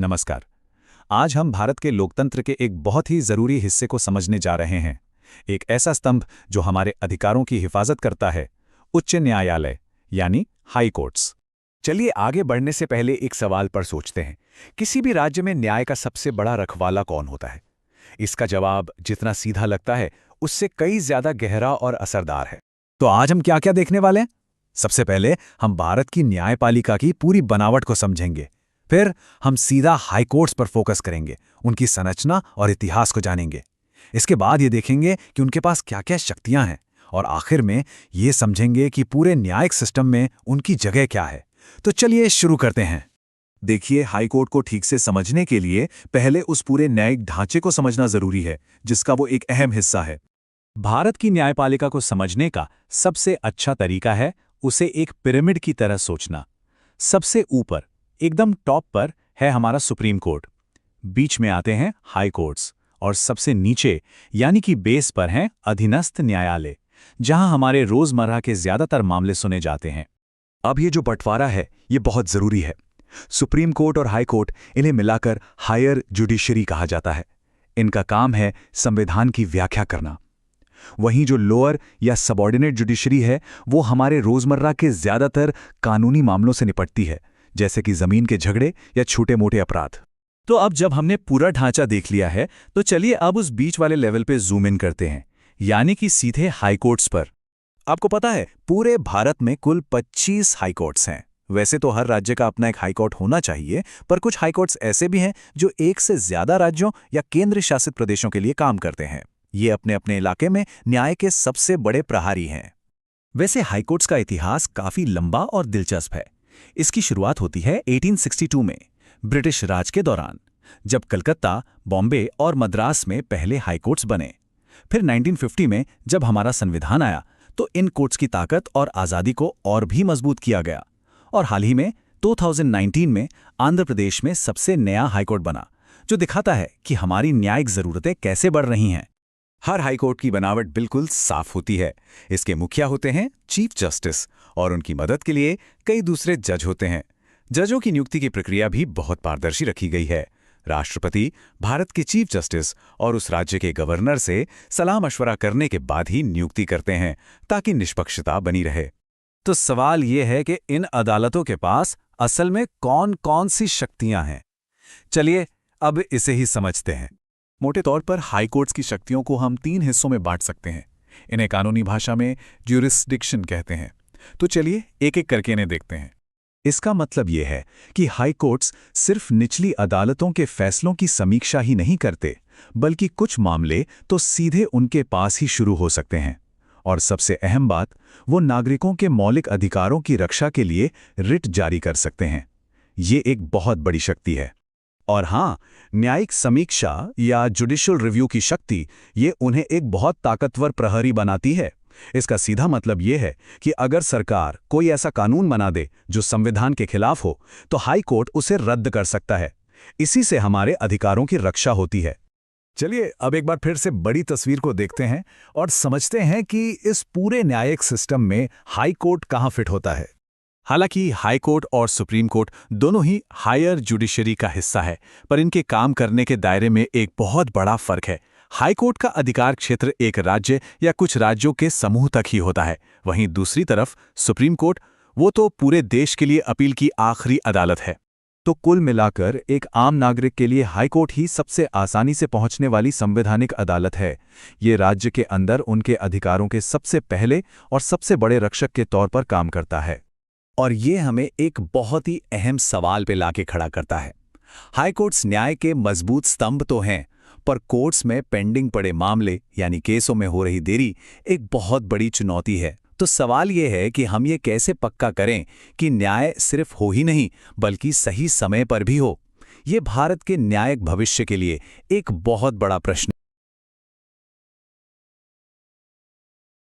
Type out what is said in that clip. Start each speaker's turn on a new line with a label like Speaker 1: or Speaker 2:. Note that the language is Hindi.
Speaker 1: नमस्कार। आज हम भारत के लोकतंत्र के एक बहुत ही जरूरी हिस्से को समझने जा रहे हैं। एक ऐसा स्तंभ जो हमारे अधिकारों की हिफाजत करता है, उच्च न्यायालय यानी हाई कोर्ट्स।
Speaker 2: चलिए आगे बढ़ने से पहले एक सवाल पर सोचते हैं। किसी भी राज्य में न्याय का सबसे बड़ा रखवाला कौन होता है? इसका जवाब जितना सीधा लगता है उससे कई ज्यादा गहरा और असरदार है।
Speaker 1: तो आज हम क्या क्या देखने वाले हैं? सबसे पहले हम भारत की न्यायपालिका की पूरी बनावट को समझेंगे। फिर हम सीधा हाई कोर्ट्स पर फोकस करेंगे, उनकी संरचना और इतिहास को जानेंगे। इसके बाद ये देखेंगे कि उनके पास क्या क्या शक्तियां हैं, और आखिर में ये समझेंगे कि पूरे न्यायिक सिस्टम में उनकी जगह क्या है। तो चलिए शुरू करते हैं। देखिए, हाई कोर्ट को ठीक से समझने के लिए पहले उस पूरे न्यायिक ढांचे को समझना जरूरी है, जिसका वो एक अहम हिस्सा है। भारत की न्यायपालिका को समझने का सबसे अच्छा तरीका है उसे एक पिरामिड की तरह सोचना। सबसे ऊपर एकदम टॉप पर है हमारा सुप्रीम कोर्ट, बीच में आते हैं हाई कोर्ट्स, और सबसे नीचे यानी कि बेस पर हैं अधीनस्थ न्यायालय, जहां हमारे रोजमर्रा के ज्यादातर मामले सुने जाते हैं।
Speaker 2: अब ये जो बंटवारा है ये बहुत जरूरी है। सुप्रीम कोर्ट और हाई कोर्ट, इन्हें मिलाकर हायर जुडिशरी कहा जाता है। इनका काम है संविधान की व्याख्या करना। वहीं जो लोअर या सबऑर्डिनेट जुडिशरी है वो हमारे रोजमर्रा के ज्यादातर कानूनी मामलों से निपटती है, जैसे कि जमीन के झगड़े या छोटे मोटे अपराध।
Speaker 1: तो अब जब हमने पूरा ढांचा देख लिया है, तो चलिए अब उस बीच वाले लेवल पे जूम इन करते हैं, यानी कि सीधे हाई कोर्ट्स पर। आपको पता है, पूरे भारत में कुल 25 हाई कोर्ट्स हैं। वैसे तो हर राज्य का अपना एक हाई कोर्ट होना चाहिए, पर कुछ हाई कोर्ट्स ऐसे भी हैं जो एक से ज्यादा राज्यों या केंद्र शासित प्रदेशों के लिए काम करते हैं। ये अपने अपने इलाके में न्याय के सबसे बड़े प्रहारी हैं। वैसे हाई कोर्ट्स का इतिहास काफी लंबा और दिलचस्प है। इसकी शुरुआत होती है 1862 में, ब्रिटिश राज के दौरान, जब कलकत्ता, बॉम्बे और मद्रास में पहले हाई कोर्ट्स बने। फिर 1950 में जब हमारा संविधान आया तो इन कोर्ट्स की ताकत और आज़ादी को और भी मजबूत किया गया। और हाल ही में 2019 में आंध्र प्रदेश में सबसे नया हाईकोर्ट बना, जो दिखाता है कि हमारी न्यायिक जरूरतें कैसे बढ़ रही हैं।
Speaker 2: हर हाईकोर्ट की बनावट बिल्कुल साफ होती है। इसके मुखिया होते हैं चीफ जस्टिस, और उनकी मदद के लिए कई दूसरे जज होते हैं। जजों की नियुक्ति की प्रक्रिया भी बहुत पारदर्शी रखी गई है। राष्ट्रपति भारत के चीफ जस्टिस और उस राज्य के गवर्नर से सलाह मशवरा करने के बाद ही नियुक्ति करते हैं, ताकि निष्पक्षता बनी रहे।
Speaker 1: तो सवाल ये है कि इन अदालतों के पास असल में कौन कौन सी शक्तियां हैं। चलिए अब इसे ही समझते हैं।
Speaker 2: मोटे तौर पर हाई कोर्ट्स की शक्तियों को हम 3 हिस्सों में बांट सकते हैं। इन्हें कानूनी भाषा में ज्यूरिसडिक्शन कहते हैं। तो चलिए एक एक करके इन्हें देखते हैं।
Speaker 1: इसका मतलब यह है कि हाई कोर्ट्स सिर्फ निचली अदालतों के फैसलों की समीक्षा ही नहीं करते, बल्कि कुछ मामले तो सीधे उनके पास ही शुरू हो सकते हैं। और सबसे अहम बात, वो नागरिकों के मौलिक अधिकारों की रक्षा के लिए रिट जारी कर सकते हैं। ये एक बहुत बड़ी शक्ति है। और हाँ, न्यायिक समीक्षा या जुडिशियल रिव्यू की शक्ति ये उन्हें एक बहुत ताकतवर प्रहरी बनाती है। इसका सीधा मतलब ये है कि अगर सरकार कोई ऐसा कानून बना दे जो संविधान के खिलाफ हो, तो हाई कोर्ट उसे रद्द कर सकता है। इसी से हमारे अधिकारों की रक्षा होती है। चलिए अब एक बार फिर से बड़ी तस्वीर को देखते हैं और समझते हैं कि इस पूरे न्यायिक सिस्टम में हाई कोर्ट कहाँ फिट होता है। हालांकि हाई कोर्ट और सुप्रीम कोर्ट दोनों ही हायर जुडिशरी का हिस्सा है, पर इनके काम करने के दायरे में एक बहुत बड़ा फर्क है। हाई कोर्ट का अधिकार क्षेत्र एक राज्य या कुछ राज्यों के समूह तक ही होता है। वहीं दूसरी तरफ सुप्रीम कोर्ट, वो तो पूरे देश के लिए अपील की आखिरी अदालत है। तो कुल मिलाकर एक आम नागरिक के लिए हाई कोर्ट ही सबसे आसानी से पहुंचने वाली संवैधानिक अदालत है। ये राज्य के अंदर उनके अधिकारों के सबसे पहले और सबसे बड़े रक्षक के तौर पर काम करता है। और ये हमें एक बहुत ही अहम सवाल पे लाके खड़ा करता है। हाई कोर्ट्स न्याय के मजबूत स्तंभ तो हैं, पर कोर्ट्स में पेंडिंग पड़े मामले यानी केसों में हो रही देरी एक बहुत बड़ी चुनौती है। तो सवाल ये है कि हम ये कैसे पक्का करें कि न्याय सिर्फ हो ही नहीं, बल्कि सही समय पर भी हो। ये भारत के न्यायिक भविष्य के लिए एक बहुत बड़ा प्रश्न